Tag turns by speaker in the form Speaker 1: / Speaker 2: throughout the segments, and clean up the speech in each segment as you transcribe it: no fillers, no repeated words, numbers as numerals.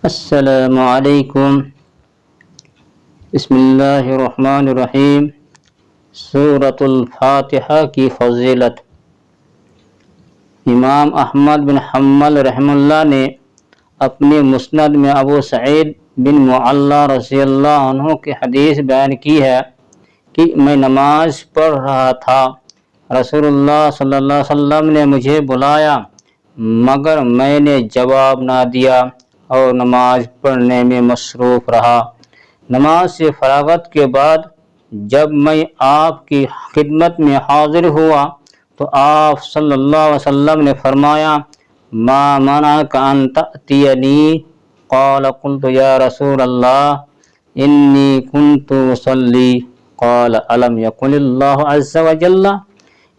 Speaker 1: السلام علیکم۔ بسم اللہ الرحمن الرحیم۔ سورۃ الفاتحہ کی فضیلت۔ امام احمد بن حنبل رحمہ اللہ نے اپنے مسند میں ابو سعید بن معلّہ رضی اللہ عنہ کی حدیث بیان کی ہے کہ میں نماز پڑھ رہا تھا، رسول اللہ صلی اللہ علیہ وسلم نے مجھے بلایا مگر میں نے جواب نہ دیا اور نماز پڑھنے میں مصروف رہا۔ نماز سے فراغت کے بعد جب میں آپ کی خدمت میں حاضر ہوا تو آپ صلی اللہ علیہ وسلم نے فرمایا ما منعک ان تأتینی؟ قال قلت یا رسول اللہ انی کنت اصلی، قال الم یقل اللہ عز وجل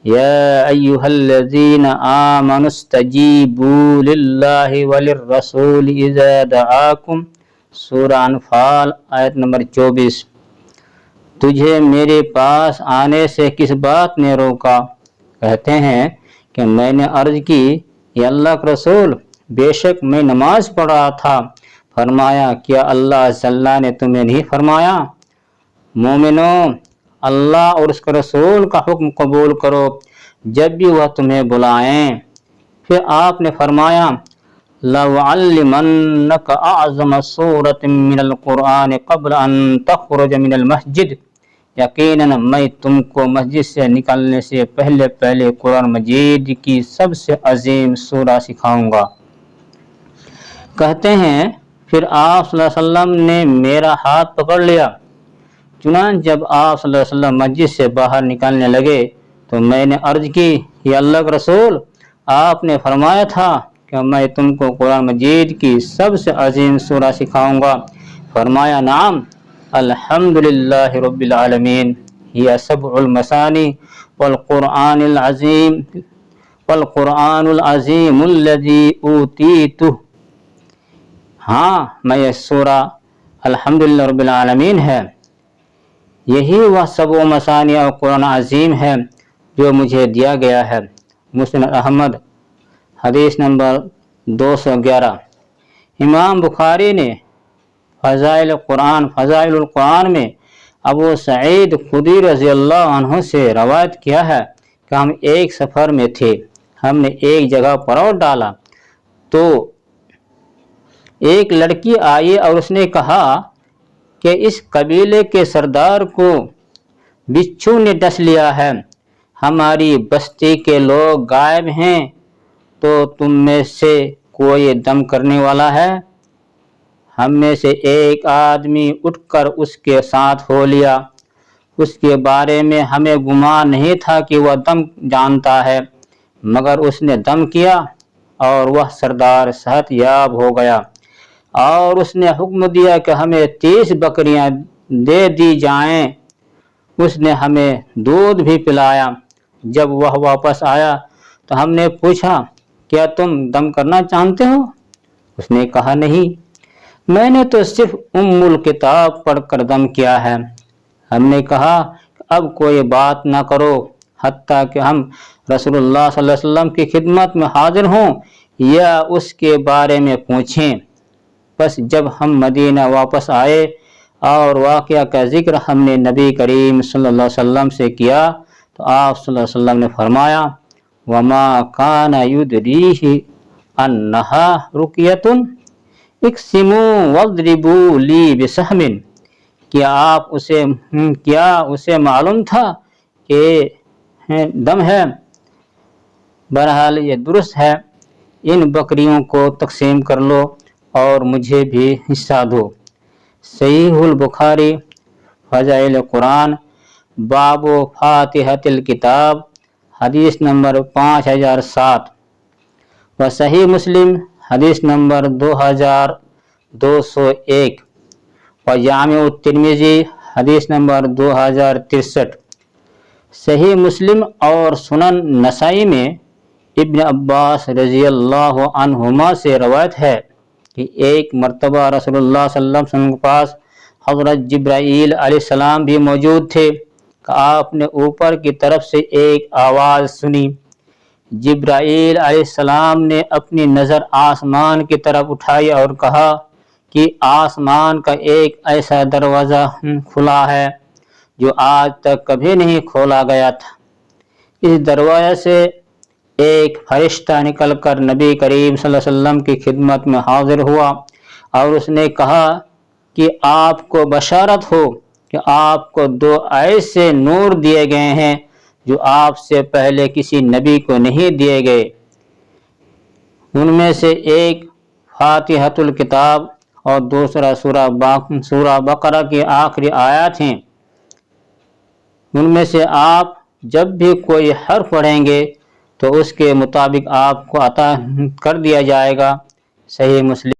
Speaker 1: یا ایہا الذین آمنوا استجیبوا للہ وللرسول اذا دعاکم، سورہ انفال آیت نمبر 24۔ تجھے میرے پاس آنے سے کس بات نے روکا؟ کہتے ہیں کہ میں نے عرض کی یا اللہ کے رسول، بے شک میں نماز پڑھ رہا تھا۔ فرمایا کیا اللہ عز وجل نے تمہیں نہیں فرمایا مومنوں اللہ اور اس کے رسول کا حکم قبول کرو جب بھی وہ تمہیں بلائیں؟ پھر آپ نے فرمایا لَأُعَلِّمَنَّكَ أَعْظَمَ سُورَةٍ مِّنَ الْقُرْآنِ قَبْلَ أَن تَخْرُجَ مِنَ الْمَسْجِدِ، یقیناً میں تم کو مسجد سے نکلنے سے پہلے قرآن مجید کی سب سے عظیم سورہ سکھاؤں گا۔ کہتے ہیں پھر آپ صلی اللہ علیہ وسلم نے میرا ہاتھ پکڑ لیا، چنانچہ جب آپ صلی اللہ علیہ وسلم مسجد سے باہر نکلنے لگے تو میں نے عرض کی یا اللہ کے رسول، آپ نے فرمایا تھا کہ میں تم کو قرآن مجید کی سب سے عظیم سورہ سکھاؤں گا۔ فرمایا نعم الحمدللہ رب العالمین یہ سبع المثانی والقرآن العظیم الذی اوتیتہ، ہاں میں یہ سورہ الحمدللہ رب العالمین ہے، یہی وہ سبع مثانی اور قرآن عظیم ہے جو مجھے دیا گیا ہے۔ مسند احمد حدیث نمبر 211۔ امام بخاری نے فضائل القرآن میں ابو سعید خدری رضی اللہ عنہ سے روایت کیا ہے کہ ہم ایک سفر میں تھے، ہم نے ایک جگہ پڑاؤ ڈالا تو ایک لڑکی آئی اور اس نے کہا کہ اس قبیلے کے سردار کو بچھو نے ڈس لیا ہے، ہماری بستی کے لوگ غائب ہیں، تو تم میں سے کوئی دم کرنے والا ہے؟ ہم میں سے ایک آدمی اٹھ کر اس کے ساتھ ہو لیا، اس کے بارے میں ہمیں گمان نہیں تھا کہ وہ دم جانتا ہے، مگر اس نے دم کیا اور وہ سردار صحت یاب ہو گیا، اور اس نے حکم دیا کہ ہمیں 30 بکریاں دے دی جائیں، اس نے ہمیں دودھ بھی پلایا۔ جب وہ واپس آیا تو ہم نے پوچھا کیا تم دم کرنا جانتے ہو؟ اس نے کہا نہیں، میں نے تو صرف ام الکتاب پڑھ کر دم کیا ہے۔ ہم نے کہا اب کوئی بات نہ کرو حتیٰ کہ ہم رسول اللہ صلی اللہ علیہ وسلم کی خدمت میں حاضر ہوں یا اس کے بارے میں پوچھیں۔ بس جب ہم مدینہ واپس آئے اور واقعہ کا ذکر ہم نے نبی کریم صلی اللہ علیہ وسلم سے کیا تو آپ صلی اللہ علیہ وسلم نے فرمایا وما کان یدریہ انہا رقیۃ اقسموا واضربوا لی بسہم، کیا اسے معلوم تھا کہ دم ہے؟ بہرحال یہ درست ہے، ان بکریوں کو تقسیم کر لو اور مجھے بھی حصہ دو۔ صحیح البخاری فضائل قرآن باب فاتحۃ الکتاب حدیث نمبر 5007، و صحیح مسلم حدیث نمبر 2201، و جامع الترمذی حدیث نمبر 2063۔ صحیح مسلم اور سنن نسائی میں ابن عباس رضی اللہ عنہما سے روایت ہے کہ ایک مرتبہ رسول اللہ صلی اللہ علیہ وسلم کے پاس حضرت جبرائیل علیہ السلام بھی موجود تھے کہ آپ نے اوپر کی طرف سے ایک آواز سنی۔ جبرائیل علیہ السلام نے اپنی نظر آسمان کی طرف اٹھائی اور کہا کہ آسمان کا ایک ایسا دروازہ کھلا ہے جو آج تک کبھی نہیں کھولا گیا تھا۔ اس دروازے سے ایک فرشتہ نکل کر نبی کریم صلی اللہ علیہ وسلم کی خدمت میں حاضر ہوا اور اس نے کہا کہ آپ کو بشارت ہو کہ آپ کو 2 ایسے نور دیے گئے ہیں جو آپ سے پہلے کسی نبی کو نہیں دیے گئے۔ ان میں سے ایک فاتحۃ الکتاب اور دوسرا سورہ بقرہ کی آخری آیات ہیں۔ ان میں سے آپ جب بھی کوئی حرف پڑھیں گے تو اس کے مطابق آپ کو عطا کر دیا جائے گا۔ صحیح مسلم۔